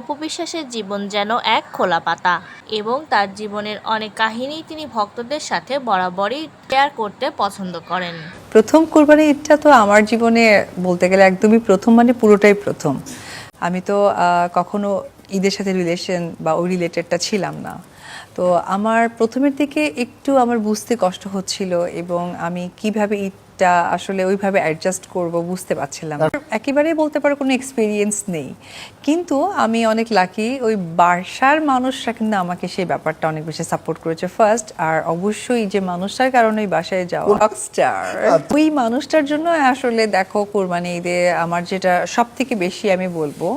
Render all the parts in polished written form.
অপু বিশ্বাসের জীবন যেন এক খোলা পাতা এবং তার জীবনের অনেক কাহিনী তিনি ভক্তদের সাথে বরাবরই শেয়ার করতে পছন্দ করেন। প্রথম কোরবানি ঈদটা তো আমার জীবনে বলতে গেলে একদমই প্রথম, মানে পুরোটাই প্রথম। আমি তো কখনো ঈদের সাথে রিলেশন বা ওই রিলেটেডটা ছিলাম না। তো আমার প্রথমের দিকে একটু আমার বুঝতে কষ্ট হচ্ছিল এবং আমি কিভাবে ঈদটা আসলে ওইভাবে অ্যাডজাস্ট করব বুঝতে পারছিলাম না। একেবারেই বলতে পারো কোনো এক্সপিরিয়েন্স নেই, কিন্তু আমি অনেক লাকি, ওই বাসার মানুষরা কিন্তু আমাকে সেই ব্যাপারটা অনেক বেশি সাপোর্ট করেছে ফার্স্ট। আর অবশ্যই যে মানুষটার কারণে ওই বাসায় যাওয়া রকস্টার, ওই মানুষটার জন্য আসলে দেখো কোরবানি ঈদে আমার যেটা সব থেকে বেশি আমি বলবো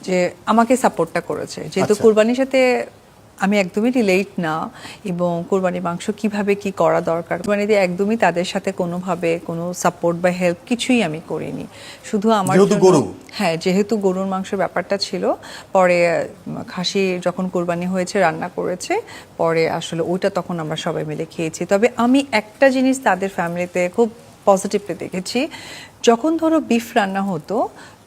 যে আমাকে সাপোর্টটা করেছে, যেহেতু কোরবানির সাথে আমি একদমই রিলেট না, এবং কোরবানির মাংস কিভাবে কি করা দরকার কোরবানিতে একদমই তাদের সাথে কোনোভাবে কোনো সাপোর্ট বা হেল্প কিছুই আমি করিনি। শুধু আমার জন্য, হ্যাঁ যেহেতু গরুর মাংসের ব্যাপারটা ছিল, পরে খাসি যখন কোরবানি হয়েছে রান্না করেছে, পরে আসলে ওইটা তখন আমরা সবাই মিলে খেয়েছি। তবে আমি একটা জিনিস তাদের ফ্যামিলিতে খুব পজিটিভলি দেখেছি, যখন ধরো বিফ রান্না হতো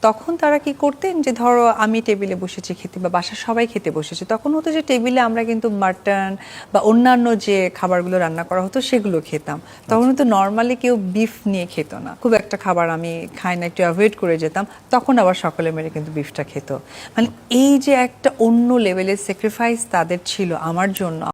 তখন তারা কি করতেন যে ধরো আমি টেবিলে বসেছি খেতে বা বাসার সবাই খেতে বসেছে, তখন হতো যে টেবিলে আমরা কিন্তু মাটন বা অন্যান্য যে খাবারগুলো রান্না করা হতো সেগুলো খেতাম। তখন কিন্তু নর্মালি কেউ বিফ নিয়ে খেত না, খুব একটা খাবার আমি খাই না, একটু অ্যাভয়েড করে যেতাম, তখন আবার সকলে মিলে কিন্তু বিফটা খেত। মানে এই যে একটা অন্য লেভেলের স্যাক্রিফাইস তাদের ছিল আমার জন্য।